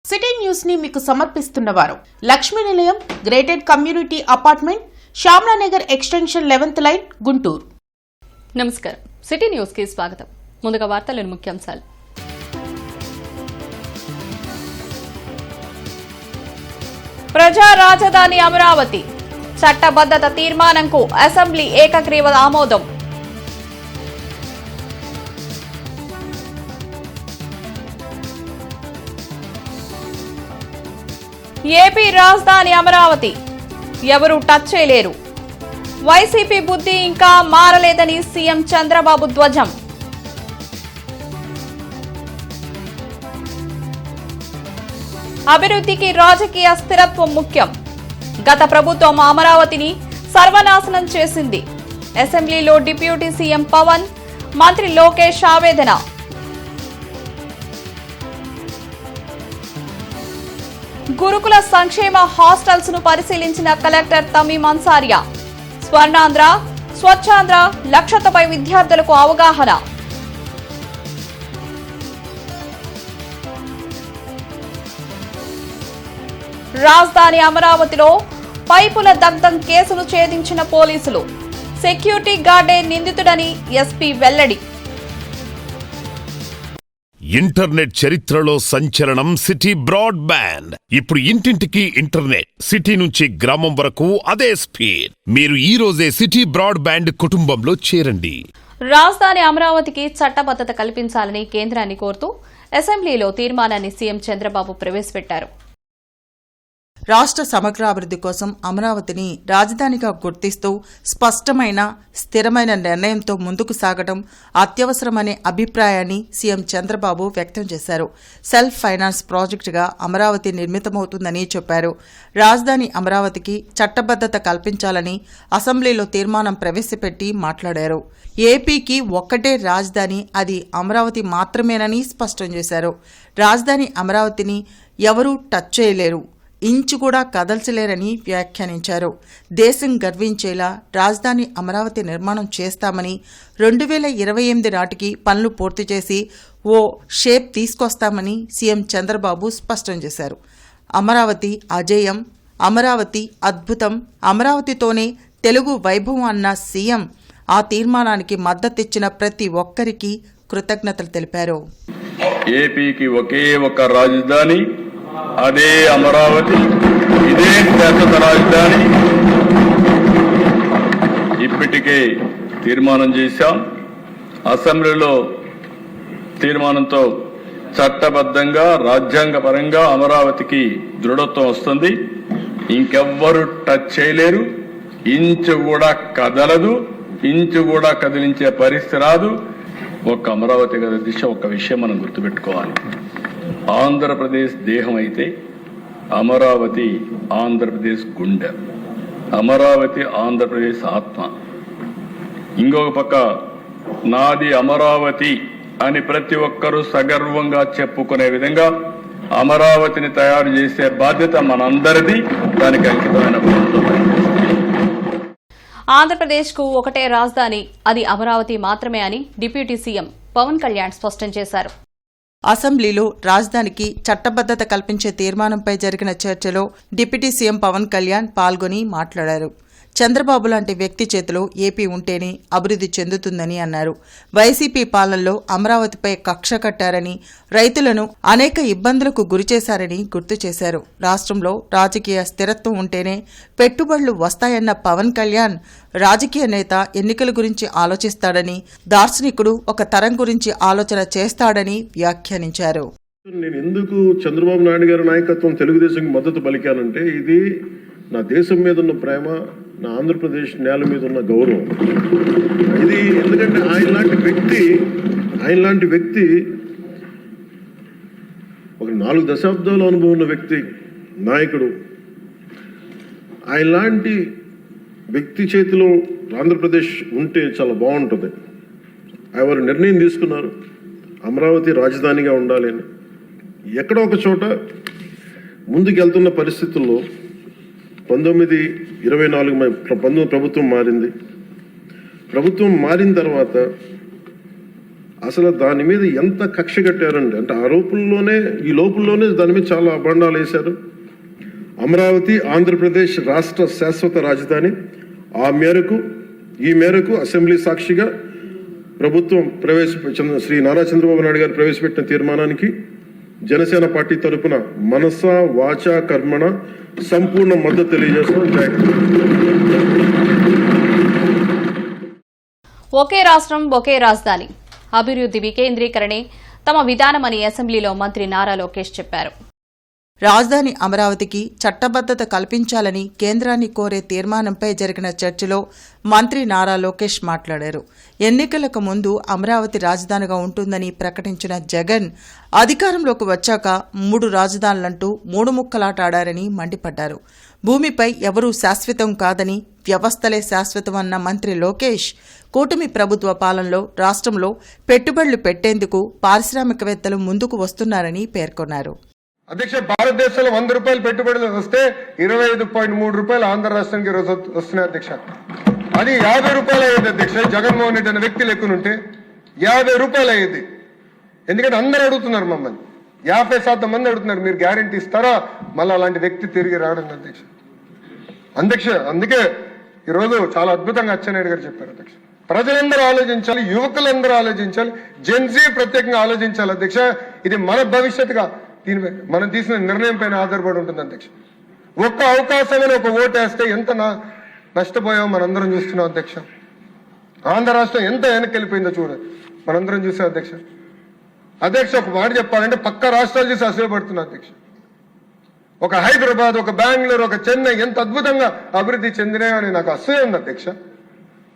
City news ని మీకు సమర్పిస్తున్నవారు Lakshmi Nilayam gated community apartment Shyamalanagar extension 11th line Guntur. నమస్కారం. సిటీ న్యూస్ కి స్వాగతం. ముందుగా వార్తలను ముఖ్యాంశాలు. ప్రజా రాజధాని అమరావతి చట్టబద్ధత తీర్మానంకు అసెంబ్లీ ఏకగ్రీవ ఆమోదం. ఏపీ రాజధాని అమరావతి ఎవరూ టచ్ చేయలేరు. వైసీపీ బుద్ధి ఇంకా మారలేదని సీఎం చంద్రబాబు ధ్వజం. అభివృద్ధికి రాజకీయ స్థిరత్వం ముఖ్యం. గత ప్రభుత్వం అమరావతిని సర్వనాశనం చేసింది. అసెంబ్లీలో డిప్యూటీ సీఎం పవన్, మంత్రి లోకేష్ ఆవేదన. గురుకుల సంక్షేమ హాస్టల్స్ ను పరిశీలించిన కలెక్టర్ తమీం అన్సారియా. స్వర్ణాంధ్ర, స్వచ్ఛాంధ్ర లక్ష్యంపై విద్యార్థులకు అవగాహన. రాజధాని అమరావతిలో పైపుల దగ్ధం కేసును ఛేదించిన పోలీసులు. సెక్యూరిటీ గార్డే నిందితుడని ఎస్పీ వెల్లడి. ఇంటర్నెట్ చరిత్రలో సంచలనం సిటీ బ్రాడ్బ్యాండ్. ఇప్పుడు ఇంటింటికి ఇంటర్నెట్, సిటీ నుంచి గ్రామం వరకు అదే స్పీడ్. మీరు ఈ రోజే సిటీ బ్రాడ్బ్యాండ్ కుటుంబంలో చేరండి. రాజధాని అమరావతికి చట్టబద్ధత కల్పించాలని కేంద్రాన్ని కోరుతూ అసెంబ్లీలో తీర్మానాన్ని సీఎం చంద్రబాబు ప్రవేశపెట్టారు. రాష్ట్ర సమగ్రాభివృద్ధి కోసం అమరావతిని రాజధానిగా గుర్తిస్తూ స్పష్టమైన స్థిరమైన నిర్ణయంతో ముందుకు సాగడం అత్యవసరమనే అభిప్రాయాన్ని సీఎం చంద్రబాబు వ్యక్తం చేశారు. సెల్ఫ్ ఫైనాన్స్ ప్రాజెక్టుగా అమరావతి నిర్మితమవుతుందని చెప్పారు. రాజధాని అమరావతికి చట్టబద్ధత కల్పించాలని అసెంబ్లీలో తీర్మానం ప్రవేశపెట్టి మాట్లాడారు. ఏపీకి ఒక్కటే రాజధాని, అది అమరావతి మాత్రమేనని స్పష్టం చేశారు. రాజధాని అమరావతిని ఎవరూ టచ్ చేయలేరు, ఇంచు కూడా కదల్చలేరని వ్యాఖ్యానించారు. దేశం గర్వించేలా రాజధాని అమరావతి నిర్మాణం చేస్తామని, 2028 నాటికి పనులు పూర్తి చేసి ఓ షేప్ తీసుకొస్తామని సీఎం చంద్రబాబు స్పష్టం చేశారు. అమరావతి అజేయం, అమరావతి అద్భుతం, అమరావతితోనే తెలుగు వైభవం అన్న సీఎం ఆ తీర్మానానికి మద్దతిచ్చిన ప్రతి ఒక్కరికి కృతజ్ఞతలు తెలిపారు. ఏపీకి ఒకే ఒక రాజధాని, అదే అమరావతి, ఇదే శాశ్వత రాజధాని. ఇప్పటికే తీర్మానం చేశాం. అసెంబ్లీలో తీర్మానంతో చట్టబద్ధంగా రాజ్యాంగపరంగా అమరావతికి దృఢత్వం వస్తుంది. ఇంకెవ్వరూ టచ్ చేయలేరు, ఇంచు కూడా కదలదు, ఇంచు కూడా కదిలించే పరిస్థితి రాదు. ఒక అమరావతి గది దిశ ఒక విషయం మనం గుర్తుపెట్టుకోవాలి. ఆంధ్రప్రదేశ్ దేహం అయితే అమరావతి ఆంధ్రప్రదేశ్ గుండె, అమరావతి ఆంధ్రప్రదేశ్ ఆత్మ. ఇంకొక పక్క నాది అమరావతి అని ప్రతి ఒక్కరూ సగర్వంగా చెప్పుకునే విధంగా అమరావతిని తయారు చేసే బాధ్యత మనందరిది. దానికి అంకితమైన ప్రభుత్వం. ఆంధ్రప్రదేశ్ కు ఒకటే రాజధాని, అది అమరావతి మాత్రమే అని డిప్యూటీ సీఎం పవన్ కళ్యాణ్ స్పష్టం చేశారు. అసెంబ్లీలో రాజధానికి చట్టబద్ధత కల్పించే తీర్మానంపై జరిగిన చర్చలో డిప్యూటీ సీఎం పవన్ కళ్యాణ్ పాల్గొని మాట్లాడారు. చంద్రబాబు లాంటి వ్యక్తి చేతిలో ఏపీ ఉంటేనే అభివృద్ధి చెందుతుందని అన్నారు. వైసీపీ పాలనలో అమరావతిపై కక్ష కట్టారని, రైతులను అనేక ఇబ్బందులకు గురిచేశారని గుర్తు చేశారు. రాష్ట్రంలో రాజకీయ స్థిరత్వం ఉంటేనే పెట్టుబడులు వస్తాయన్న పవన్ కళ్యాణ్ రాజకీయ నేత ఎన్నికల గురించి ఆలోచిస్తాడని, దార్శనికుడు ఒక తరం గురించి ఆలోచన చేస్తాడని వ్యాఖ్యానించారు. నేను ఎందుకు చంద్రబాబు నాయుడు గారి నాయకత్వం తెలుగుదేశంకి మద్దతు పలికానంటే, ఇది నా దేశం మీద ఉన్న ప్రేమ, నా ఆంధ్రప్రదేశ్ నేల మీద ఉన్న గౌరవం. ఇది ఎందుకంటే ఆయన లాంటి వ్యక్తి ఒక 4 దశాబ్దాల అనుభవం ఉన్న వ్యక్తి, నాయకుడు. ఆయన లాంటి వ్యక్తి చేతిలో ఆంధ్రప్రదేశ్ ఉంటే చాలా బాగుంటుంది. ఆయన నిర్ణయం తీసుకున్నారు అమరావతి రాజధానిగా ఉండాలి అని. ఎక్కడో ఒక చోట ముందుకెళ్తున్న పరిస్థితుల్లో 1924 ప్రభుత్వం మారింది. ప్రభుత్వం మారిన తర్వాత అసలు దాని మీద ఎంత కక్ష కట్టారండి అంటే ఈ లోపుల్లోనే దాని మీద చాలా అబండాలు వేశారు. అమరావతి ఆంధ్రప్రదేశ్ రాష్ట్ర శాశ్వత రాజధాని. ఈ మేరకు అసెంబ్లీ సాక్షిగా ప్రభుత్వం శ్రీ నారా చంద్రబాబు నాయుడు గారు ప్రవేశపెట్టిన తీర్మానానికి జనసేన పార్టీ తరపున మనస వాచ కర్మణ సంపూర్ణ మద్దతు తెలియజేస్తున్నాం. ఒకే రాష్ట్రం ఒకే రాజధాని, అభివృద్ధి వికేంద్రీకరణే తమ విధానమని అసెంబ్లీలో మంత్రి నారా లోకేష్ చెప్పారు. రాజధాని అమరావతికి చట్టబద్దత కల్పించాలని కేంద్రాన్ని కోరే తీర్మానంపై జరిగిన చర్చలో మంత్రి నారా లోకేష్ మాట్లాడారు. ఎన్నికలకు ముందు అమరావతి రాజధానిగా ఉంటుందని ప్రకటించిన జగన్ అధికారంలోకి వచ్చాక 3 రాజధానులంటూ 3 ముక్కలాట ఆడారని మండిపడ్డారు. భూమిపై ఎవరూ శాశ్వతం కాదని, వ్యవస్థలే శాశ్వతమన్న మంత్రి లోకేష్ కూటమి ప్రభుత్వ పాలనలో రాష్ట్రంలో పెట్టుబడులు పెట్టేందుకు పారిశ్రామికవేత్తలు ముందుకు వస్తున్నారని పేర్కొన్నారు. అధ్యక్ష, భారతదేశంలో 100 రూపాయలు పెట్టుబడులు వస్తే 25.3 రూపాయలు ఆంధ్ర రాష్ట్రానికి రోజు వస్తున్నాయి అధ్యక్ష. అది 50 రూపాయలు అయ్యేది అధ్యక్ష. జగన్మోహన్ రెడ్డి అనే వ్యక్తి లెక్కనుంటే 50 రూపాయలు అయ్యేది. ఎందుకంటే అందరూ అడుగుతున్నారు, మమ్మల్ని 50% మంది అడుగుతున్నారు, మీరు గ్యారెంటీ ఇస్తారా మళ్ళీ అలాంటి వ్యక్తి తిరిగి రావడం అధ్యక్ష. అందుకే ఈరోజు చాలా అద్భుతంగా అచ్చెన్నాయుడు గారు చెప్పారు అధ్యక్ష. ప్రజలందరూ ఆలోచించాలి, యువకులందరూ ఆలోచించాలి, జెన్జీ ప్రత్యేకంగా ఆలోచించాలి అధ్యక్ష. ఇది మన భవిష్యత్తుగా దీనిపై మనం తీసిన నిర్ణయం పైన ఆధారపడి ఉంటుంది అధ్యక్ష. ఒక్క అవకాశమైన ఒక ఓటు వేస్తే ఎంత నష్టపోయామో మనందరం చూస్తున్నాం అధ్యక్ష. ఆంధ్ర రాష్ట్రం ఎంత వెనక్కి వెళ్ళిపోయిందో చూడండి, మనందరం చూసాం అధ్యక్ష. ఒక మాట చెప్పాలంటే పక్క రాష్ట్రాలు చూసి అసూయపడుతున్నాం అధ్యక్ష. ఒక హైదరాబాద్, ఒక బెంగళూరు, ఒక చెన్నై ఎంత అద్భుతంగా అభివృద్ధి చెందినాయని నాకు అసూయ ఉంది అధ్యక్ష.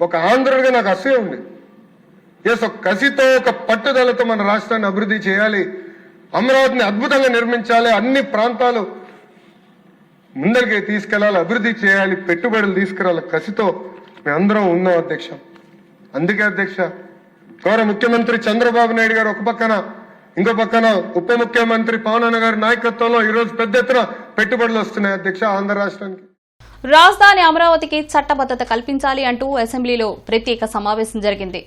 ఒక ఆంధ్రుడిగా నాకు అసూయ ఉంది. ఒక కసితో, ఒక పట్టుదలతో మన రాష్ట్రాన్ని అభివృద్ధి చేయాలి, అమరావతిని అద్భుతంగా నిర్మించాలి, అన్ని ప్రాంతాలు ముందరికి తీసుకెళ్లాలి, అభివృద్ధి చేయాలి, పెట్టుబడులు తీసుకురావాలి కసితో మేమందరం ఉన్నాం అధ్యక్ష. అందుకే అధ్యక్ష, గౌరవ ముఖ్యమంత్రి చంద్రబాబు నాయుడు గారు ఒక పక్కన, ఇంకో పక్కన ఉప ముఖ్యమంత్రి పవన్ అన్న గారి నాయకత్వంలో ఈరోజు పెద్ద ఎత్తున పెట్టుబడులు వస్తున్నాయి అధ్యక్ష ఆంధ్ర రాష్ట్రానికి. రాజధాని అమరావతికి చట్టబద్దత కల్పించాలి అంటూ అసెంబ్లీలో ప్రత్యేక సమావేశం జరిగింది.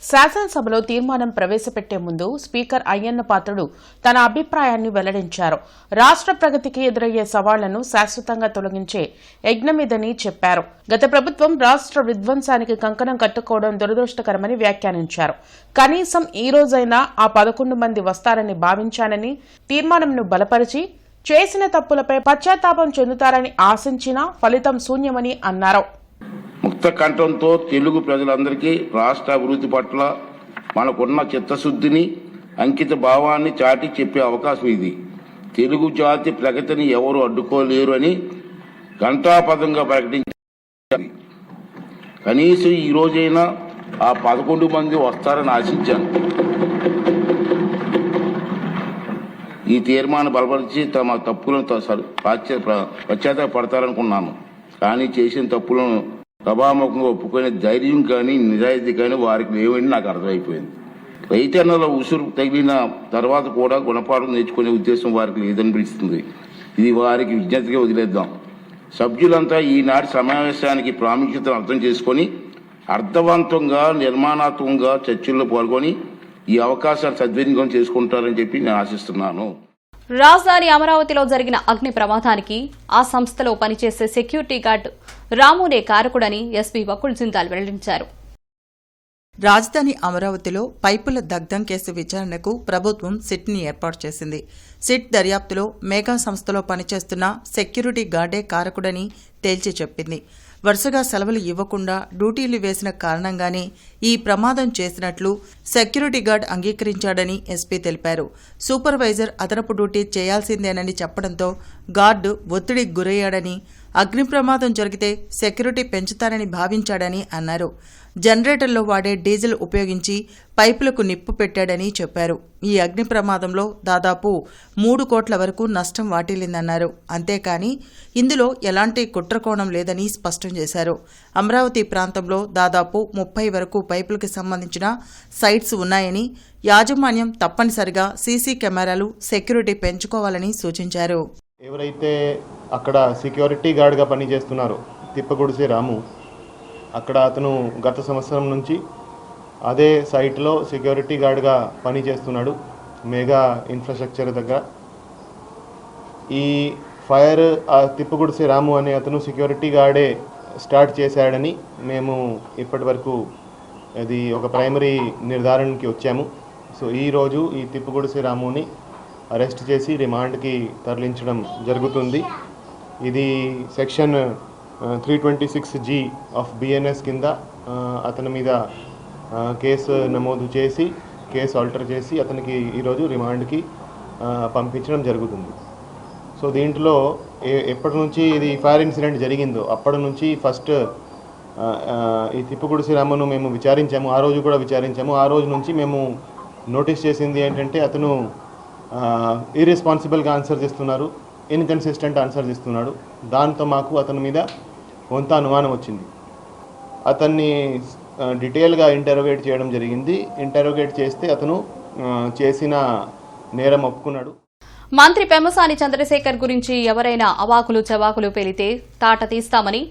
శాసనసభలో తీర్మానం ప్రవేశపెట్టే ముందు స్పీకర్ అయ్యన్న పాత్రుడు తన అభిప్రాయాన్ని వెల్లడించారు. రాష్ట్ర ప్రగతికి ఎదురయ్యే సవాళ్లను శాశ్వతంగా తొలగించే యజ్ఞమిదని చెప్పారు. గత ప్రభుత్వం రాష్ట్ర విధ్వంసానికి కంకణం కట్టుకోవడం దురదృష్టకరమని వ్యాఖ్యానించారు. కనీసం ఈ రోజైనా ఆ 11 మంది వస్తారని భావించానని, తీర్మానంను బలపరిచి చేసిన తప్పులపై పశ్చాత్తాపం చెందుతారని ఆశించినా ఫలితం శూన్యమని అన్నారు. ముక్త కంఠంతో తెలుగు ప్రజలందరికీ రాష్ట్ర అభివృద్ధి పట్ల మనకున్న చిత్తశుద్ధిని, అంకిత భావాన్ని చాటి చెప్పే అవకాశం ఇది. తెలుగు జాతి ప్రగతిని ఎవరు అడ్డుకోలేరు అని ఘంటాపథంగా ప్రకటించారు. కనీసం ఈ రోజైనా ఆ 11 మంది వస్తారని ఆశించాను. ఈ తీర్మానం బలపరిచి తమ తప్పులను పశ్చాత్తాపడతారనుకున్నాను. కానీ చేసిన తప్పులను సభాముఖంగా ఒప్పుకునే ధైర్యం కానీ నిజాయితీ కానీ వారికి లేవని నాకు అర్థమైపోయింది. రైతన్నల ఉసురు తగిలిన తర్వాత కూడా గుణపాఠం నేర్చుకునే ఉద్దేశం వారికి లేదనిపిస్తుంది. ఇది వారికి విజ్ఞతగా వదిలేద్దాం. సభ్యులంతా ఈనాటి సమావేశానికి ప్రాముఖ్యతను అర్థం చేసుకొని అర్థవంతంగా, నిర్మాణాత్మకంగా చర్చల్లో పాల్గొని ఈ అవకాశాన్ని సద్వినియోగం చేసుకుంటారని చెప్పి నేను ఆశిస్తున్నాను. రాజధాని అమరావతిలో జరిగిన అగ్ని ప్రమాదానికి ఆ సంస్థలో పనిచేసే సెక్యూరిటీ గార్డు రామునే కారకుడని ఎస్పీ వకుల్ జిందాల్ వెల్లడించారు. రాజధాని అమరావతిలో పైపుల దగ్ధం కేసు విచారణకు ప్రభుత్వం సిట్ని ఏర్పాటు చేసింది. సిట్ దర్యాప్తులో మెగా సంస్థలో పనిచేస్తున్న సెక్యూరిటీ గార్డే కారకుడని తేల్చి చెప్పింది. వరుసగా సెలవులు ఇవ్వకుండా డ్యూటీలు వేసిన కారణంగానే ఈ ప్రమాదం చేసినట్లు సెక్యూరిటీ గార్డ్ అంగీకరించాడని ఎస్పీ తెలిపారు. సూపర్వైజర్ అదనపు డ్యూటీ చేయాల్సిందేనని చెప్పడంతో గార్డు ఒత్తిడికి గురయ్యాడని, అగ్ని ప్రమాదం జరిగితే సెక్యూరిటీ పెంచుతారని భావించాడని అన్నారు. జనరేటర్లో వాడే డీజిల్ ఉపయోగించి పైపులకు నిప్పు పెట్టాడని చెప్పారు. ఈ అగ్ని ప్రమాదంలో దాదాపు 3 కోట్ల వరకు నష్టం వాటిల్లిందన్నారు. అంతేకాని ఇందులో ఎలాంటి కుట్రకోణం లేదని స్పష్టం చేశారు. అమరావతి ప్రాంతంలో దాదాపు 30 వరకు పైపులకు సంబంధించిన సైట్స్ ఉన్నాయని, యాజమాన్యం తప్పనిసరిగా సీసీ కెమెరాలు, సెక్యూరిటీ పెంచుకోవాలని సూచించారు. ఎవరైతే అక్కడ సెక్యూరిటీ గార్డ్గా పనిచేస్తున్నారో తిప్పగుడిసే రాము, అక్కడ అతను గత సంవత్సరం నుంచి అదే సైట్లో సెక్యూరిటీ గార్డ్గా పనిచేస్తున్నాడు మెగా ఇన్ఫ్రాస్ట్రక్చర్ దగ్గర. ఈ ఫైర్ తిప్పగుడిసే రాము అనే అతను సెక్యూరిటీ గార్డే స్టార్ట్ చేశాడని మేము ఇప్పటి వరకు అది ఒక ప్రైమరీ నిర్ధారణకి వచ్చాము. సో ఈరోజు ఈ తిప్పగుడిసే రాముని అరెస్ట్ చేసి రిమాండ్కి తరలించడం జరుగుతుంది. ఇది సెక్షన్ 326G ఆఫ్ BNS కింద అతని మీద కేసు నమోదు చేసి కేసు ఆల్టర్ చేసి అతనికి ఈరోజు రిమాండ్కి పంపించడం జరుగుతుంది. సో దీంట్లో ఎప్పటి నుంచి ఇది ఫైర్ ఇన్సిడెంట్ జరిగిందో అప్పటి నుంచి ఫస్ట్ ఈ తిప్పగుడిసే రామును మేము విచారించాము. ఆ రోజు కూడా విచారించాము. ఆ రోజు నుంచి మేము నోటీస్ చేసింది ఏంటంటే అతను ఇర్రెస్పాన్సిబుల్గా ఆన్సర్స్ ఇస్తున్నారు, ఇన్కన్సిస్టెంట్ ఆన్సర్స్ ఇస్తున్నాడు. దాంతో మాకు అతని మీద కొంత అనుమానం వచ్చింది. అతన్ని డీటెయిల్గా ఇంటరోగేట్ చేయడం జరిగింది. ఇంటరోగేట్ చేస్తే అతను చేసిన నేరం ఒప్పుకున్నాడు. మంత్రి పెమ్మసాని చంద్రశేఖర్ గురించి ఎవరైనా అవాకులు చవాకులు పేలితే తాట తీస్తామని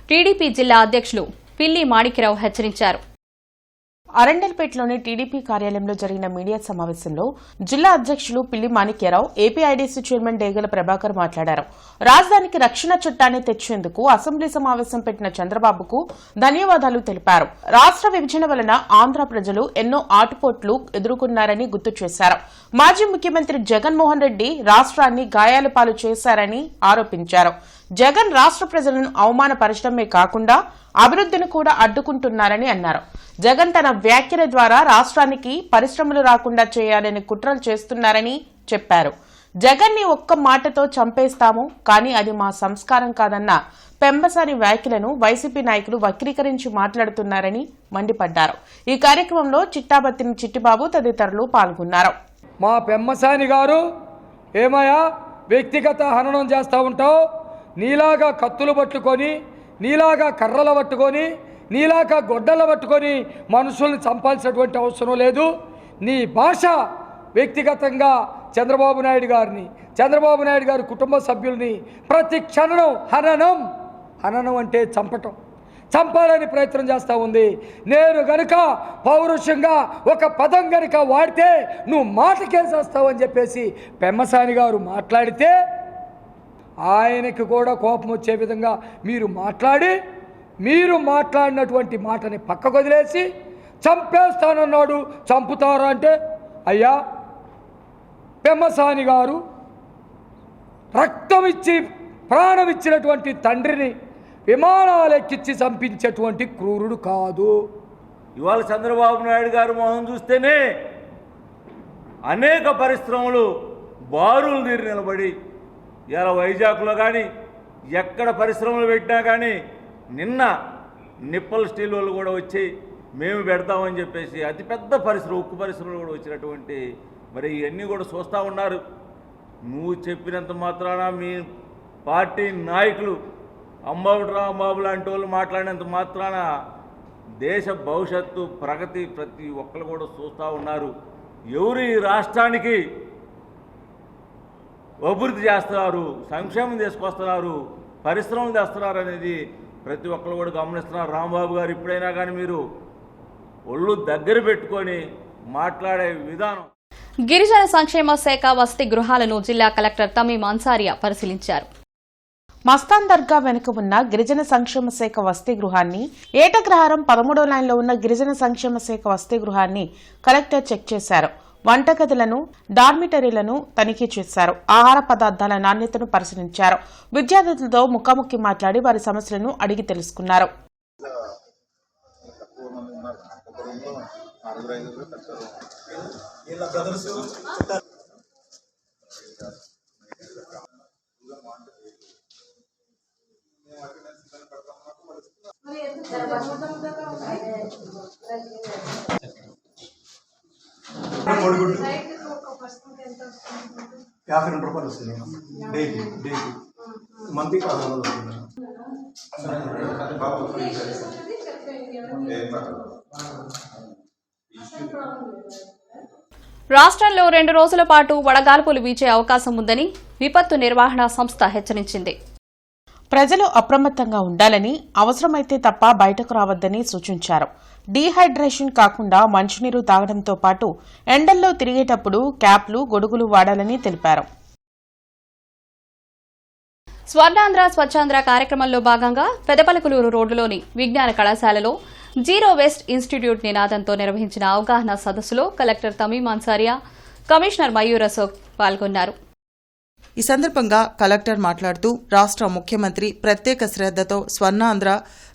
టీడీపీ జిల్లా అధ్యక్షులు పిల్లి మాణిక్యరావు హెచ్చరించారు. అరండల్పేటలోని టీడీపీ కార్యాలయంలో జరిగిన మీడియా సమావేశంలో జిల్లా అధ్యక్షులు పిల్లి మాణిక్యరావు, ఏపీఐడీసీ చైర్మన్ డేగల ప్రభాకర్ మాట్లాడారు. రాజధానికి రక్షణ చట్టాన్ని తెచ్చేందుకు అసెంబ్లీ సమావేశం పెట్టిన చంద్రబాబుకు ధన్యవాదాలు తెలిపారు. రాష్ట్ర విభజన వలన ఆంధ్ర ప్రజలు ఎన్నో ఆటుపోట్లు ఎదుర్కొన్నారని గుర్తు చేశారు. మాజీ ముఖ్యమంత్రి జగన్మోహన్ రెడ్డి రాష్ట్రాన్ని గాయాల పాలు చేశారని ఆరోపించారు. జగన్ రాష్ట్ర ప్రజలను అవమానపరచడమే కాకుండా అభివృద్ధిని కూడా అడ్డుకుంటున్నారని అన్నారు. జగన్ తన వ్యాఖ్యల ద్వారా రాష్ట్రానికి పరిశ్రమలు రాకుండా చేయాలని కుట్రలు చేస్తున్నారని చెప్పారు. జగన్ ని ఒక్క మాటతో చంపేస్తాము, కానీ అది మా సంస్కారం కాదన్న పెమ్మసాని వ్యాఖ్యలను వైసీపీ నాయకులు వక్రీకరించి మాట్లాడుతున్నారని మండిపడ్డారు. ఈ కార్యక్రమంలో చిట్టాబత్తిని చిట్టిబాబు తదితరులు పాల్గొన్నారు. మా పెమ్మసాని గారు, ఏమయ్యా వ్యక్తిగత హననం చేస్తూ ఉంటావు, నీలాగా కత్తులు పట్టుకొని, నీలాగా కర్రలు పట్టుకొని, నీలాగా గొడ్డలు పట్టుకొని మనుషుల్ని చంపాల్సినటువంటి అవసరం లేదు. నీ భాష వ్యక్తిగతంగా చంద్రబాబు నాయుడు గారిని, చంద్రబాబు నాయుడు గారి కుటుంబ సభ్యుల్ని ప్రతి క్షణం హననం అంటే చంపటం, చంపాలని ప్రయత్నం చేస్తూ ఉంది. నేను గనుక పౌరుషంగా ఒక పదం గనుక వాడితే నువ్వు మాటకేసేస్తావని చెప్పేసి పెమ్మసాని గారు మాట్లాడితే ఆయనకి కూడా కోపం వచ్చే విధంగా మీరు మాట్లాడినటువంటి మాటని పక్కకు వదిలేసి చంపేస్తానన్నాడు. చంపుతారా అంటే, అయ్యా పెమ్మసాని గారు రక్తం ఇచ్చి ప్రాణం ఇచ్చినటువంటి తండ్రిని విమానాలెక్కించి చంపించేటువంటి క్రూరుడు కాదు. ఇవాళ చంద్రబాబు నాయుడు గారు మొహం చూస్తేనే అనేక పరిశ్రమలు బారులు తీరి నిలబడి, ఇలా వైజాగ్లో కానీ ఎక్కడ పరిశ్రమలు పెట్టినా కానీ, నిన్న నిప్పల్ స్టీల్ వాళ్ళు కూడా వచ్చి మేము పెడతామని చెప్పేసి అతిపెద్ద పరిశ్రమ, ఉక్కు పరిశ్రమలు కూడా వచ్చినటువంటి మరి ఇవన్నీ కూడా చూస్తూ ఉన్నారు. నువ్వు చెప్పినంత మాత్రాన మీ పార్టీ నాయకులు అంబాబు రాంబాబు లాంటి వాళ్ళు మాట్లాడినంత మాత్రాన దేశ భవిష్యత్తు ప్రగతి ప్రతి ఒక్కరు కూడా చూస్తూ ఉన్నారు. ఎవరు ఈ రాష్ట్రానికి అభివృద్ధి చేస్తున్నారు, సంక్షేమం తీసుకొస్తున్నారు, పరిశ్రమలు తెస్తున్నారు అనేది ప్రతి ఒక్కరు కూడా గమనిస్తున్నారు. రాంబాబు గారు ఇప్పుడైనా కానీ మీరు ఒళ్ళు దగ్గర పెట్టుకొని మాట్లాడే విధానం. గిరిజన సంక్షేమ శాఖ వసతి గృహాలను జిల్లా కలెక్టర్ తమీం అన్సారియా పరిశీలించారు. మస్తాన్ దర్గా వెనుక ఉన్న గిరిజన సంక్షేమ శాఖ వసతి గృహాన్ని, ఏటగ్రహారం 13వ లైన్లో ఉన్న గిరిజన సంక్షేమ శాఖ వసతి గృహాన్ని కలెక్టర్ చెక్ చేశారు. వంటగదులను, డార్మిటరీలను తనిఖీ చేశారు. ఆహార పదార్థాల నాణ్యతను పరిశీలించారు. విద్యార్థులతో ముఖాముఖి మాట్లాడి వారి సమస్యలను అడిగి తెలుసుకున్నారు. ₹52 వస్తుంది డైలీ మంత్లీ 1000 వస్తుంది. రాష్ట్రంలో 2 రోజుల పాటు వడగాల్పులు వీచే అవకాశం ఉందని విపత్తు నిర్వహణ సంస్థ హెచ్చరించింది. ప్రజలు అప్రమత్తంగా ఉండాలని, అవసరమైతే తప్ప బయటకు రావద్దని సూచించారు. డీహైడ్రేషన్ కాకుండా మంచినీరు తాగడంతో పాటు ఎండల్లో తిరిగేటప్పుడు క్యాప్లు గొడుగులు వాడాలని తెలిపారు. స్వర్ణాంధ్ర స్వచ్ఛాంధ్ర కార్యక్రమంలో భాగంగా పెదపలకులూరు రోడ్డులోని విజ్ఞాన కళాశాలలో జీరో వేస్ట్ ఇన్స్టిట్యూట్ నినాదంతో నిర్వహించిన అవగాహన సదస్సులో కలెక్టర్ తమీం అన్సారియా, కమిషనర్ మయూర్ అశోక్ పాల్గొన్నారు. ఈ సందర్భంగా కలెక్టర్ మాట్లాడుతూ రాష్ట్ర ముఖ్యమంత్రి ప్రత్యేక శ్రద్ధతో స్వర్ణాంధ్ర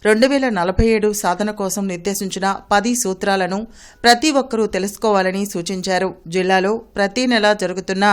2047 సాధన కోసం నిర్దేశించిన 10 సూత్రాలను ప్రతి ఒక్కరూ తెలుసుకోవాలని సూచించారు. జిల్లాలో ప్రతి నెల జరుగుతున్న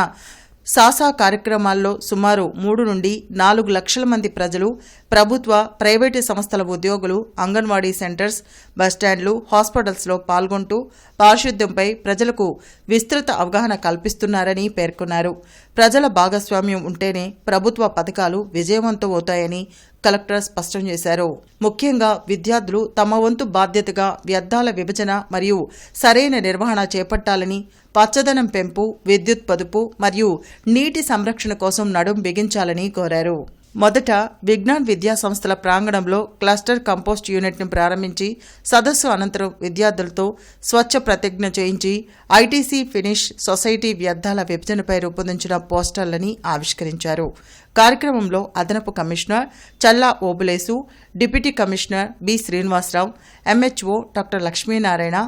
సాసా కార్యక్రమాల్లో సుమారు 3 నుండి 4 లక్షల మంది ప్రజలు, ప్రభుత్వ, ప్రైవేటు సంస్థల ఉద్యోగులు, అంగన్వాడీ సెంటర్స్, బస్టాండ్లు, హాస్పిటల్స్లో పాల్గొంటూ పారిశుద్ధ్యంపై ప్రజలకు విస్తృత అవగాహన కల్పిస్తున్నారని పేర్కొన్నారు. ప్రజల భాగస్వామ్యం ఉంటేనే ప్రభుత్వ పథకాలు విజయవంతమవుతాయని కలెక్టర్ స్పష్టం చేశారు. ముఖ్యంగా విద్యార్థులు తమ వంతు బాధ్యతగా వ్యర్థాల విభజన మరియు సరైన నిర్వహణ చేపట్టాలని, పచ్చదనం పెంపు, విద్యుత్ పొదుపు మరియు నీటి సంరక్షణ కోసం నడుం బిగించాలని కోరారు. మొదట విజ్ఞాన్ విద్యా సంస్థల ప్రాంగణంలో క్లస్టర్ కంపోస్ట్ యూనిట్ను ప్రారంభించి సదస్సు అనంతరం విద్యార్థులతో స్వచ్ఛ ప్రతిజ్ఞ చేయించి ఐటీసీ ఫినిష్ సొసైటీ వ్యర్థాల విభజనపై రూపొందించిన పోస్టర్లని ఆవిష్కరించారు. కార్యక్రమంలో అదనపు commissioner Challa Obulesu, deputy commissioner B Srinivasarao, MHO doctor Lakshminarayana,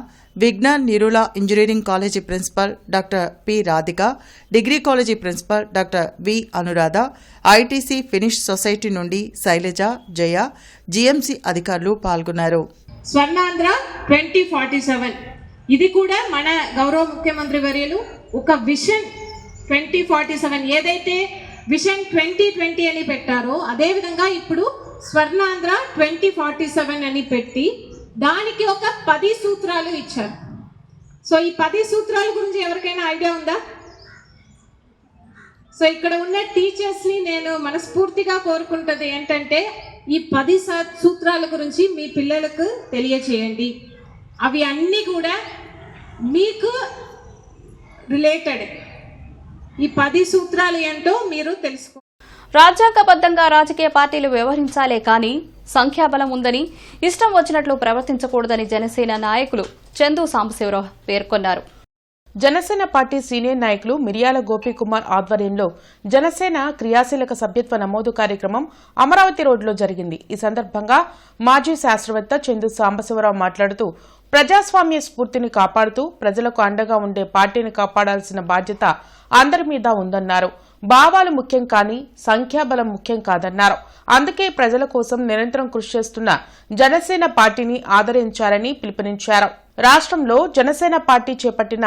Vignan Nirula engineering college principal doctor P Radhika, degree college principal doctor V Anuradha, ITC finish society నుండి శైలజ, జయ, జీఎంసీ అధికారులు పాల్గొన్నారు. స్వర్ణాంధ్ర 2047 ఇది కూడా మన గౌరవ ముఖ్యమంత్రి వర్యులు ఒక విషన్ 2047 ఏదైతే విషన్ 2020 అని పెట్టారో అదేవిధంగా ఇప్పుడు స్వర్ణాంధ్ర 2047 అని పెట్టి దానికి ఒక 10 సూత్రాలు ఇచ్చారు. సో ఈ 10 సూత్రాల గురించి ఎవరికైనా ఐడియా ఉందా? సో ఇక్కడ ఉన్న టీచర్స్ని నేను మనస్ఫూర్తిగా కోరుకుంటుంది ఏంటంటే ఈ 10 సూత్రాల గురించి మీ పిల్లలకు తెలియచేయండి. అవి అన్నీ కూడా మీకు రిలేటెడ్. ఈ 10 సూత్రాలు ఏంటో మీరు తెలుసుకో. రాజ్యాంగబద్ధంగా రాజకీయ పార్టీలు వ్యవహరించాలే కానీ సంఖ్యాబలం ఉందని ఇష్టం వచ్చినట్లు ప్రవర్తించకూడదని జనసేన నాయకులు చందు సాంబశివరావు పేర్కొన్నారు. జనసేన పార్టీ సీనియర్ నాయకులు మిర్యాల గోపీకుమార్ ఆధ్వర్యంలో జనసేన క్రియాశీలక సభ్యత్వ నమోదు కార్యక్రమం అమరావతి రోడ్లో జరిగింది. ఈ సందర్భంగా మాజీ శాస్త్రవేత్త చందు సాంబశివరావు మాట్లాడుతూ ప్రజాస్వామ్య స్ఫూర్తిని కాపాడుతూ ప్రజలకు అండగా ఉండే పార్టీని కాపాడాల్సిన బాధ్యత అందరి మీద ఉందన్నారు. భావాలు ముఖ్యం కానీ సంఖ్యాబలం ముఖ్యం కాదన్నారు. అందుకే ప్రజల కోసం నిరంతరం కృషి చేస్తున్న జనసేన పార్టీని ఆదరించాలని పిలుపునిచ్చారు. రాష్ట్రంలో జనసేన పార్టీ చేపట్టిన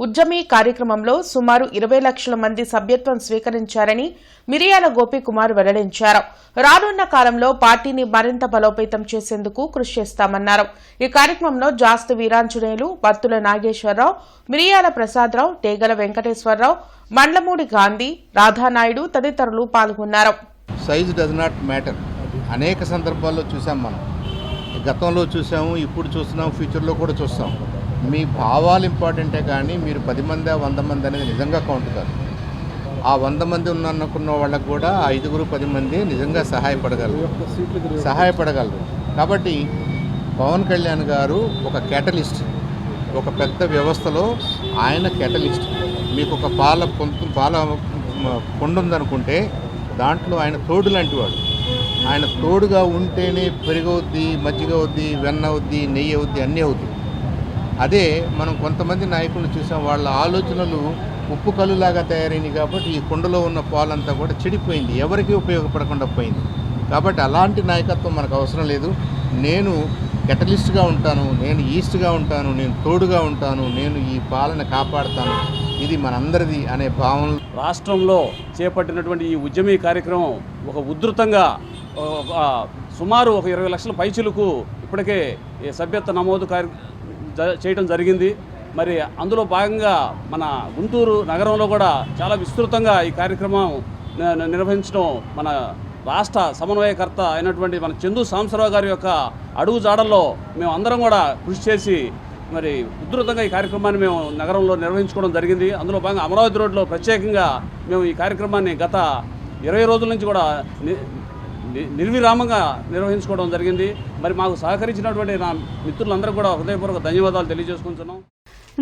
ఉద్యమీ కార్యక్రమంలో సుమారు 20 లక్షల మంది సభ్యత్వం స్వీకరించారని మిరియాల గోపీకుమార్ వెల్లడించారు. రానున్న కాలంలో పార్టీని మరింత బలోపేతం చేసేందుకు కృషి చేస్తామన్నారు. ఈ కార్యక్రమంలో జాస్తు వీరాంజనేయులు, బత్తుల నాగేశ్వరరావు, మిరియాల ప్రసాదరావు, టేగల వెంకటేశ్వరరావు, మండ్లమూడి గాంధీ, రాధానాయుడు తదితరులు పాల్గొన్నారు. Size does not matter. అనేక సందర్భాల్లో చూసాం, మనం గతంలో చూసాము, ఇప్పుడు చూస్తున్నాం, ఫ్యూచర్లో కూడా చూస్తాం. మీ భావాలు ఇంపార్టెంటే కానీ మీరు 10 మంది 100 మంది అనేది నిజంగా కౌంట్ కాదు. ఆ 100 మంది అనుకున్న వాళ్ళకు కూడా 5-10 మంది నిజంగా సహాయపడగలరు. కాబట్టి పవన్ కళ్యాణ్ గారు ఒక క్యాటలిస్ట్, ఒక పెద్ద వ్యవస్థలో ఆయన క్యాటలిస్ట్. మీకు ఒక పాల కొండ ఉందనుకుంటే దాంట్లో ఆయన తోడు లాంటి వాడు. ఆయన తోడుగా ఉంటేనే పెరుగవుద్ది, మజ్జిగ అవుద్ది, వెన్న అవుద్ది, నెయ్యి అవుద్ది, అన్నీ అవుద్ది. అదే మనం కొంతమంది నాయకులను చూసాం, వాళ్ళ ఆలోచనలు ఉప్పు కల్లులాగా తయారైంది. కాబట్టి ఈ కుండలో ఉన్న పాలంతా కూడా చెడిపోయింది, ఎవరికీ ఉపయోగపడకుండా పోయింది. కాబట్టి అలాంటి నాయకత్వం మనకు అవసరం లేదు. నేను కెటలిస్ట్గా ఉంటాను, నేను ఈస్ట్గా ఉంటాను, నేను తోడుగా ఉంటాను, నేను ఈ పాలన కాపాడుతాను, ఇది మనందరిది అనే భావన. రాష్ట్రంలో చేపట్టినటువంటి ఈ ఉద్యమీ కార్యక్రమం ఒక ఉధృతంగా సుమారు ఒక 20 లక్షల పైచిలకు ఇప్పటికే సభ్యత్వ నమోదు చేయడం జరిగింది. మరి అందులో భాగంగా మన గుంటూరు నగరంలో కూడా చాలా విస్తృతంగా ఈ కార్యక్రమం నిర్వహించడం మన రాష్ట్ర సమన్వయకర్త అయినటువంటి మన చందు సాంబశివరావు గారి యొక్క అడుగు జాడల్లో మేము అందరం కూడా కృషి చేసి మరి ఉధృతంగా ఈ కార్యక్రమాన్ని మేము నగరంలో నిర్వహించుకోవడం జరిగింది. అందులో భాగంగా అమరావతి రోడ్లో ప్రత్యేకంగా మేము ఈ కార్యక్రమాన్ని గత 20 రోజుల నుంచి కూడా నిర్విరామంగా నిర్వహించుకోవడం జరిగింది. మరి మాకు సహకరించినటువంటి నా మిత్రులందరూ కూడా హృదయపూర్వక ధన్యవాదాలు తెలియజేసుకుంటున్నాం.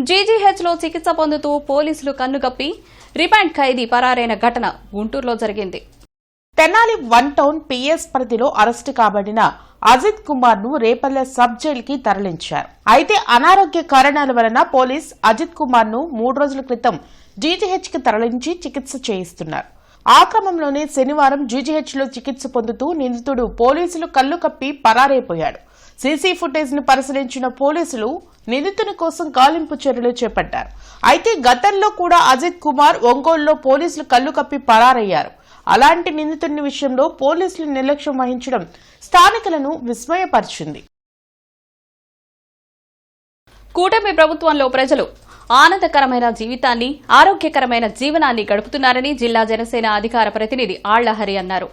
జీజీహెచ్లో చికిత్స పొందుతూ పోలీసులు కన్నుగప్పి రిమాండ్ ఖైదీ పరారైన ఘటన గుంటూరులో జరిగింది. తెనాలి 1 టౌన్ పిఎస్ పరిధిలో అరెస్టు కాబడిన అజిత్ కుమార్ ను రేపల్లె సబ్ జైలుకి తరలించారు. అయితే అనారోగ్య కారణాల వలన పోలీస్ అజిత్ కుమార్ ను 3 రోజుల క్రితం జీజీహెచ్ కి తరలించి చికిత్స చేయిస్తున్నారు. ఆ క్రమంలోనే శనివారం జీజీహెచ్ లో చికిత్స పొందుతూ నిందితుడు పోలీసులు కళ్లు కప్పి పరారైపోయాడు. సీసీ ఫుటేజ్ ను పరిశీలించిన పోలీసులు నిందితుని కోసం గాలింపు చర్యలు చేపట్టారు. అయితే గతంలో కూడా అజిత్ కుమార్ ఒంగోలులో పోలీసులు కళ్లు కప్పి పరారయ్యారు. అలాంటి నిందితుని విషయంలో పోలీసులు నిర్లక్ష్యం వహించడం స్థానికులను విస్మయపరిచింది. కూటమి ప్రభుత్వంలో ప్రజలు ఆనందకరమైన జీవితాన్ని, ఆరోగ్యకరమైన జీవనాన్ని గడుపుతున్నారని జిల్లా జనసేన అధికార ప్రతినిధి ఆళ్లహరి అన్నారు.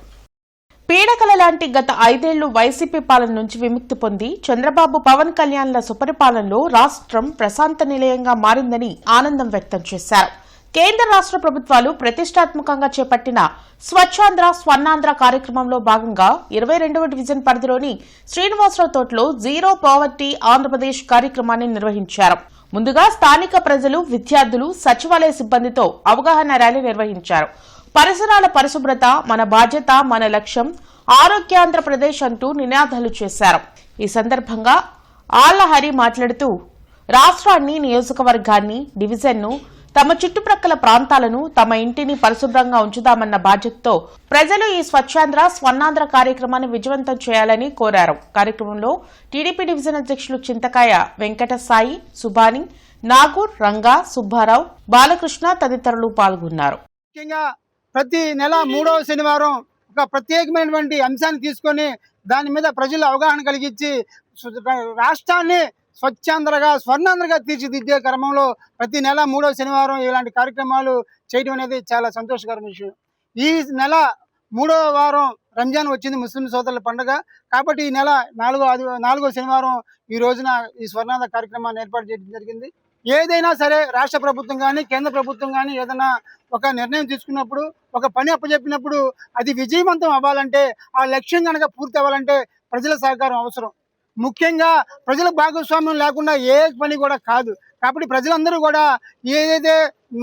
పీడకల లాంటి గత 5 ఏళ్లు వైసీపీ పాలన నుంచి విముక్తి పొంది చంద్రబాబు, పవన్ కళ్యాణ్ల సుపరిపాలనలో రాష్ట్రం ప్రశాంత నిలయంగా మారిందని ఆనందం వ్యక్తం చేశారు. కేంద్ర రాష్ట్ర ప్రభుత్వాలు ప్రతిష్టాత్మకంగా చేపట్టిన స్వచ్ఛాంధ్ర స్వర్ణాంధ్ర కార్యక్రమంలో భాగంగా 22వ డివిజన్ పరిధిలోని శ్రీనివాసరావు తోటలో జీరో పావర్టీ ఆంధ్రప్రదేశ్ కార్యక్రమాన్ని నిర్వహించారు. ముందుగా స్థానిక ప్రజలు, విద్యార్థులు, సచివాలయ సిబ్బందితో అవగాహన ర్యాలీ నిర్వహించారు. పరిసరాల పరిశుభ్రత మన బాధ్యత, మన లక్ష్యం, ఆరోగ్యాంధ్రప్రదేశ్ అంటూ నినాదాలు చేశారు. ఈ సందర్భంగా ఆళ్లహరి మాట్లాడుతూ రాష్ట్రాన్ని, నియోజకవర్గాన్ని, డివిజన్ను, తమ చుట్టుప్రక్కల ప్రాంతాలను, తమ ఇంటిని పరిశుభ్రంగా ఉంచుదామన్న బాధ్యతతో ప్రజలు ఈ స్వచ్ఛాంధ్ర స్వర్ణాంధ్ర కార్యక్రమాన్ని విజయవంతం చేయాలని కోరారు. కార్యక్రమంలో టీడీపీ డివిజన్ అధ్యక్షులు చింతకాయ వెంకట సాయి, సుబాని, నాగూర్, రంగా, సుబ్బారావు, బాలకృష్ణ తదితరులు పాల్గొన్నారు. ముఖ్యంగా ప్రతి నెల 3వ శనివారం ఒక ప్రత్యేకమైనటువంటి అంశాన్ని తీసుకొని దాని మీద ప్రజలు అవగాహన కలిగించి రాష్ట్రాన్ని స్వచ్ఛాంధ్రగా స్వర్ణాంధ్రగా తీర్చిదిద్దే క్రమంలో ప్రతి నెల 3వ శనివారం ఇలాంటి కార్యక్రమాలు చేయడం అనేది చాలా సంతోషకరమైన విషయం. ఈ నెల 3వ వారం రంజాన్ వచ్చింది, ముస్లిం సోదరుల పండుగ. కాబట్టి ఈ నెల 4వ శనివారం ఈ రోజున ఈ స్వర్ణాంధ్ర కార్యక్రమాన్ని ఏర్పాటు చేయడం జరిగింది. ఏదైనా సరే రాష్ట్ర ప్రభుత్వం కానీ కేంద్ర ప్రభుత్వం కానీ ఏదైనా ఒక నిర్ణయం తీసుకున్నప్పుడు, ఒక పని అప్పచెప్పినప్పుడు అది విజయవంతం అవ్వాలంటే, ఆ లక్ష్యం కనుక పూర్తి అవ్వాలంటే ప్రజల సహకారం అవసరం. ముఖ్యంగా ప్రజల భాగస్వామ్యం లేకుండా ఏ పని కూడా కాదు. కాబట్టి ప్రజలందరూ కూడా ఏదైతే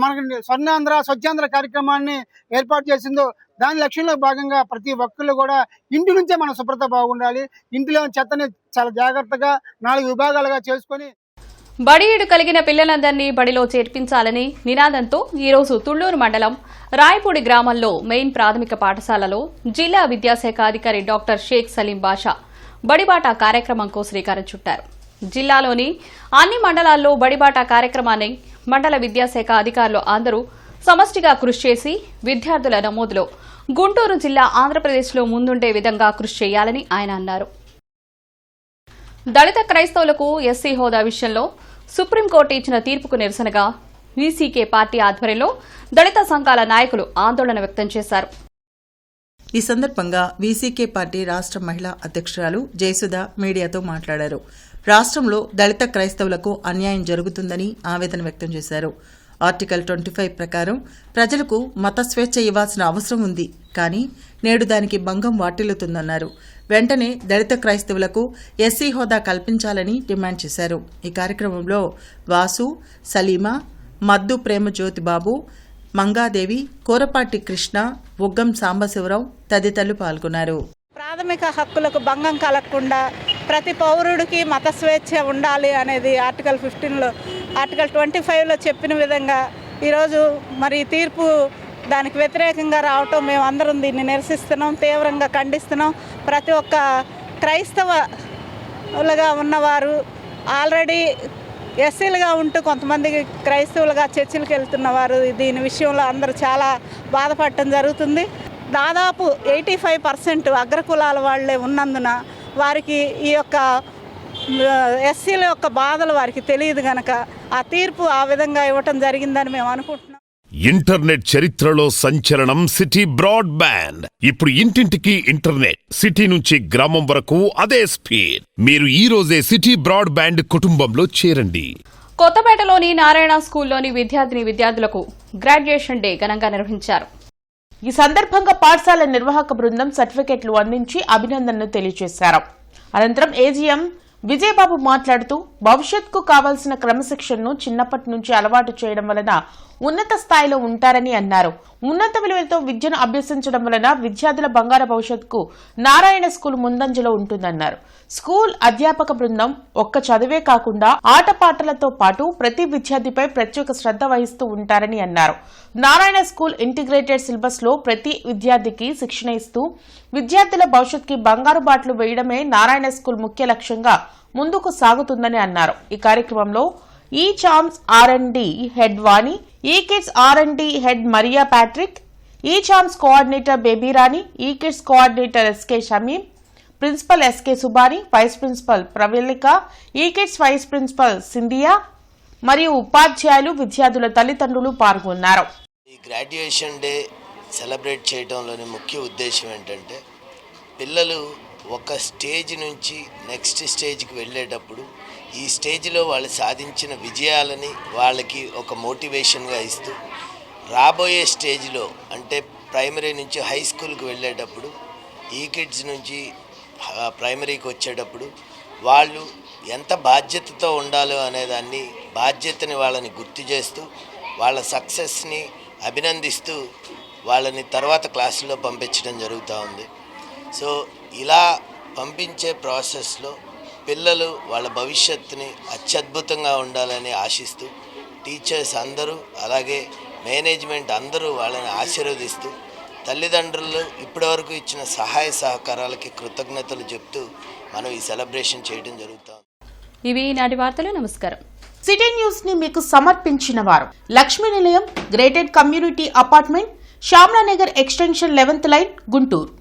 మనకి స్వర్ణాంధ్ర స్వచ్ఛాంధ్ర కార్యక్రమాన్ని ఏర్పాటు చేసిందో దాని లక్ష్యంలో భాగంగా ప్రతి ఒక్కళ్ళు కూడా ఇంటి నుంచే మన శుభ్రత బాగుండాలి. ఇంటిలో చెత్తని చాలా జాగ్రత్తగా 4 విభాగాలుగా చేసుకొని బడిఈడు కలిగిన పిల్లలందరినీ బడిలో చేర్పించాలని నినాదంతో ఈరోజు తుళ్లూరు మండలం రాయపూడి గ్రామంలో మెయిన్ ప్రాథమిక పాఠశాలలో జిల్లా విద్యాశాఖ అధికారి డాక్టర్ షేక్ సలీం బాషా బడిబాట కార్యక్రమంకు శ్రీకారం చుట్టారు. జిల్లాలోని అన్ని మండలాల్లో బడిబాట కార్యక్రమాన్ని మండల విద్యాశాఖ అధికారులు అందరూ సమష్టిగా కృషి చేసి విద్యార్థుల నమోదులో గుంటూరు జిల్లా ఆంధ్రప్రదేశ్లో ముందుండే విధంగా కృషి చేయాలని ఆయన అన్నారు. దళిత క్రైస్తవులకు ఎస్సీ హోదా విషయంలో సుప్రీంకోర్టు ఇచ్చిన తీర్పుకు నిరసనగా వీసీకే పార్టీ ఆధ్వర్యంలో దళిత సంఘాల నాయకులు ఆందోళన వ్యక్తం చేశారు. ఈ సందర్భంగా వీసీకే పార్టీ రాష్ట్ర మహిళా అధ్యక్షురాలు జయసుధ మీడియాతో మాట్లాడారు. రాష్ట్రంలో దళిత క్రైస్తవులకు అన్యాయం జరుగుతుందని ఆవేదన వ్యక్తం చేశారు. ఆర్టికల్ 25 ప్రకారం ప్రజలకు మత స్వేచ్ఛ ఇవ్వాల్సిన అవసరం ఉంది, కానీ నేడు దానికి భంగం వాటిల్లుతుందన్నారు. వెంటనే దళిత క్రైస్తవులకు ఎస్సీ హోదా కల్పించాలని డిమాండ్ చేశారు. ఈ కార్యక్రమంలో వాసు, సలీమా, మద్దు ప్రేమజ్యోతిబాబు, మంగాదేవి, కోరపాటి కృష్ణ, ఉగ్గం సాంబశివరావు తదితరులు పాల్గొన్నారు. ప్రాథమిక హక్కులకు భంగం కలగకుండా ప్రతి పౌరుడికి మత స్వేచ్ఛ ఉండాలి అనేది ఆర్టికల్ 15లో, ఆర్టికల్ 25లో చెప్పిన విధంగా ఈరోజు మరి తీర్పు దానికి వ్యతిరేకంగా రావటం మేము అందరం దీన్ని నిరసిస్తున్నాం, తీవ్రంగా ఖండిస్తున్నాం. ప్రతి ఒక్క క్రైస్తవులుగా ఉన్నవారు ఆల్రెడీ ఎస్సీలుగా ఉంటూ కొంతమంది క్రైస్తవులుగా చర్చిలకు వెళ్తున్నవారు దీని విషయంలో అందరూ చాలా బాధపడటం జరుగుతుంది. దాదాపు 85% అగ్రకులాల వాళ్లే ఉన్నందున వారికి ఈ యొక్క ఎస్సీల యొక్క బాధలు వారికి తెలియదు గనక ఆ తీర్పు ఆ విధంగా ఇవ్వటం జరిగిందని మేము అనుకుంటున్నాం. ఇంటర్నెట్ చరిత్రలో సంచలనం సిటీ బ్రాడ్బ్యాండ్. ఇప్పుడు ఇంటింటికి ఇంటర్నెట్, సిటీ నుంచి గ్రామం వరకు అదే స్పీడ్. మీరు ఈ రోజే సిటీ బ్రాడ్బ్యాండ్ కుటుంబంలో చేరండి. కొత్తపేటలోని నారాయణ స్కూల్లోని విద్యార్థినులకు గ్రాడ్యుయేషన్ డే ఘనంగా నిర్వహించారు. ఈ సందర్భంగా పాఠశాల నిర్వాహక బృందం సర్టిఫికెట్లు అందించి అభినందనలు తెలియజేశారు. అనంతరం ఏజీఎం విజయబాబు మాట్లాడుతూ భవిష్యత్కు కావాల్సిన క్రమశిక్షణను చిన్నప్పటి నుంచి అలవాటు చేయడం వలన ఉన్నత స్థాయిలో ఉంటారని అన్నారు. ఉన్నత విలువలతో విద్యను అభ్యసించడం వలన విద్యార్థుల బంగారు భవిష్యత్తుకు నారాయణ స్కూల్ ముందంజలో ఉంటుందన్నారు. స్కూల్ అధ్యాపక బృందం ఒక్క చదువే కాకుండా ఆటపాటలతో పాటు ప్రతి విద్యార్థిపై ప్రత్యేక శ్రద్ధ వహిస్తూ ఉంటారని అన్నారు. నారాయణ స్కూల్ ఇంటిగ్రేటెడ్ సిలబస్ లో ప్రతి విద్యార్థికి శిక్షణ ఇస్తూ విద్యార్థుల భవిష్యత్తుకి బంగారు బాటలు వేయడమే నారాయణ స్కూల్ ముఖ్య లక్ష్యంగా ముందుకు సాగుతుందని అన్నారు. ఈ కార్యక్రమంలో ఈ charms R&D head Vani, e kids R&D head Maria Patrick, e champs coordinator Baby Rani, e kids coordinator SK Shamim, principal SK Subhani, vice principal Pravalika, e kids vice principal Scindia మరియు ఉపాధ్యాయులు, విద్యార్థుల తల్లిదండ్రులు పాల్గొన్నారు. ఈ గ్రాడ్యుయేషన్ డే సెలబ్రేట్ చేయడంలోని ముఖ్య ఉద్దేశం ఏంటంటే పిల్లలు ఒక స్టేజ్ నుంచి నెక్స్ట్ స్టేజ్కి వెళ్ళేటప్పుడు ఈ స్టేజ్లో వాళ్ళు సాధించిన విజయాలని వాళ్ళకి ఒక మోటివేషన్గా ఇస్తూ రాబోయే స్టేజ్లో అంటే ప్రైమరీ నుంచి హై స్కూల్కి వెళ్ళేటప్పుడు ఈ కిడ్స్ నుంచి ప్రైమరీకి వచ్చేటప్పుడు వాళ్ళు ఎంత బాధ్యతతో ఉండాలో అనేదాన్ని బాధ్యతని వాళ్ళని గుర్తు చేస్తూ వాళ్ళ సక్సెస్ని అభినందిస్తూ వాళ్ళని తర్వాత క్లాసులో పంపించడం జరుగుతూ ఉంది. సో ఇలా పంపించే ప్రాసెస్లో పిల్లలు వాళ్ళ భవిష్యత్తుని అత్యద్భుతంగా ఉండాలని ఆశిస్తూ టీచర్స్ అందరూ అలాగే మేనేజ్మెంట్ అందరూ వాళ్ళని ఆశీర్వదిస్తూ తల్లిదండ్రులు ఇప్పటివరకు ఇచ్చిన సహాయ సహకారాలకి కృతజ్ఞతలు చెప్తూ మనం ఈ సెలబ్రేషన్ చేయడం జరుగుతుంది. ఇవి ఈనాటి వార్తలు. నమస్కారం. సిటీ న్యూస్ ని మీకు సమర్పించిన వారు Lakshmi Nilayam, gated community apartment, Shyamalanagar extension 11th line, Guntur.